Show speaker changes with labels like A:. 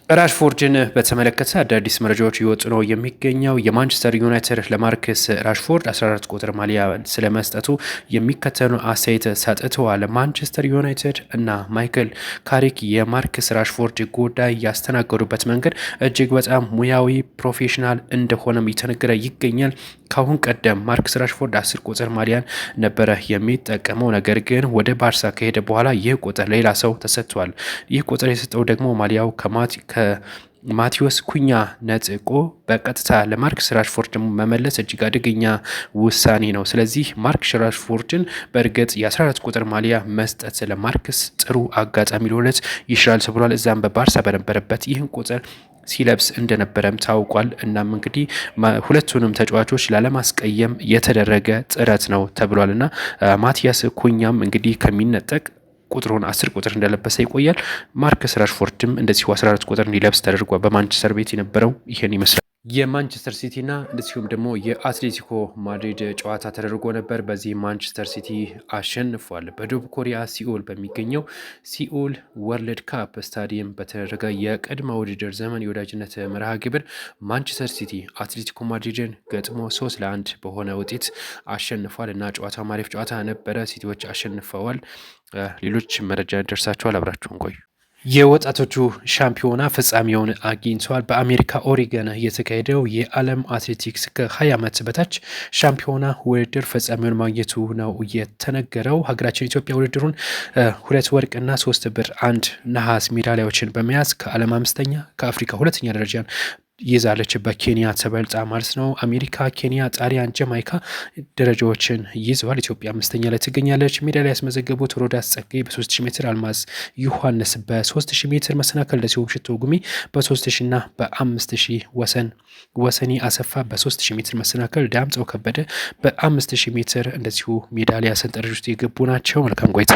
A: ራሽፎርድን በተመለከተ አዳዲስ መረጃዎች እየወጡ ነው የሚገኘው። የማንቸስተር ዩናይትድ ለማርከስ ራሽፎርድ 14 ቁጥር ማሊያ ስለመስጠቱ የሚከተሉ አስተያየት ሰጥተዋል። ማንቸስተር ዩናይትድ እና ማይክል ካሪክ የማርከስ ራሽፎርድ ጉዳይ ያስተናገዱበት መንገድ እጅግ በጣም ሙያዊ ፕሮፌሽናል እንደሆነም እየተነገረ ይገኛል። ካሁን ቀደም ማርከስ ራሽፎርድ 10 ቁጥር ማሊያን ነበረ የሚጠቀመው። ነገር ግን ወደ ባርሳ ከሄደ በኋላ ይህ ቁጥር ሌላ ሰው ተሰጥቷል። ይህ ቁጥር የሰጠው ደግሞ ማሊያው ማቴዎስ ኩኛ ነጥቆ በቀጥታ ለማርከስ ራሽፎርድ መመለስ እጅግ አደገኛ ውሳኔ ነው። ስለዚህ ማርከስ ራሽፎርድን በእርግጥ የ14 ቁጥር ማሊያ መስጠት ለማርከስ ጥሩ አጋጣሚ ሊሆነት ይችላል ተብሏል። እዛም በባርሳ በነበረበት ይህን ቁጥር ሲለብስ እንደነበረም ታውቋል። እናም እንግዲህ ሁለቱንም ተጫዋቾች ላለማስቀየም የተደረገ ጥረት ነው ተብሏል እና ማቲያስ ኩኛም እንግዲህ ከሚነጠቅ ቁጥሩን 10 ቁጥር እንደለበሰ ይቆያል። ማርከስ ራሽፎርድም እንደዚሁ 14 ቁጥር እንዲለብስ ተደርጓል። በማንቸስተር ቤት የነበረው ይህን ይመስላል። የማንቸስተር ሲቲና እንደዚሁም ደግሞ የአትሌቲኮ ማድሪድ ጨዋታ ተደርጎ ነበር። በዚህ ማንቸስተር ሲቲ አሸንፏል። በደቡብ ኮሪያ ሲኦል በሚገኘው ሲኦል ወርልድ ካፕ ስታዲየም በተደረገ የቅድመ ውድድር ዘመን የወዳጅነት መርሃ ግብር ማንቸስተር ሲቲ አትሌቲኮ ማድሪድን ገጥሞ 3-1 በሆነ ውጤት አሸንፏል እና ጨዋታው ማሪፍ ጨዋታ ነበረ። ሲቲዎች አሸንፈዋል። ሌሎች መረጃ ደርሳችኋል። አብራችሁን ቆዩ። የወጣቶቹ ሻምፒዮና ፍጻሜውን አግኝተዋል። በአሜሪካ ኦሪገን የተካሄደው የዓለም አትሌቲክስ ከ20 ዓመት በታች ሻምፒዮና ውድድር ፍጻሜውን ማግኘቱ ነው የተነገረው። ሀገራችን ኢትዮጵያ ውድድሩን 2 ወርቅና 3 ብር 1 ነሐስ ሜዳሊያዎችን በመያዝ ከዓለም 5ኛ ከአፍሪካ 2ኛ ደረጃን ይዛለች በኬንያ ተበልጣ ማለት ነው። አሜሪካ፣ ኬንያ፣ ጣሊያን፣ ጀማይካ ደረጃዎችን ይዘዋል። ኢትዮጵያ 5ኛ ላይ ትገኛለች። ሜዳሊያ ያስመዘገቡት ሮዳስ ጸጋይ በ3000 ሜትር፣ አልማዝ ዮሐንስ በ3000 ሜትር መሰናከል፣ እንደዚሁም ሽቶ ጉሚ በ3000 እና በ5000 ወሰኒ አሰፋ በ3000 ሜትር መሰናከል፣ ዳምፀው ከበደ በ5000 ሜትር እንደዚሁ ሜዳሊያ ሰንጠረዥ ውስጥ የገቡ ናቸው። መልካም ቆይታ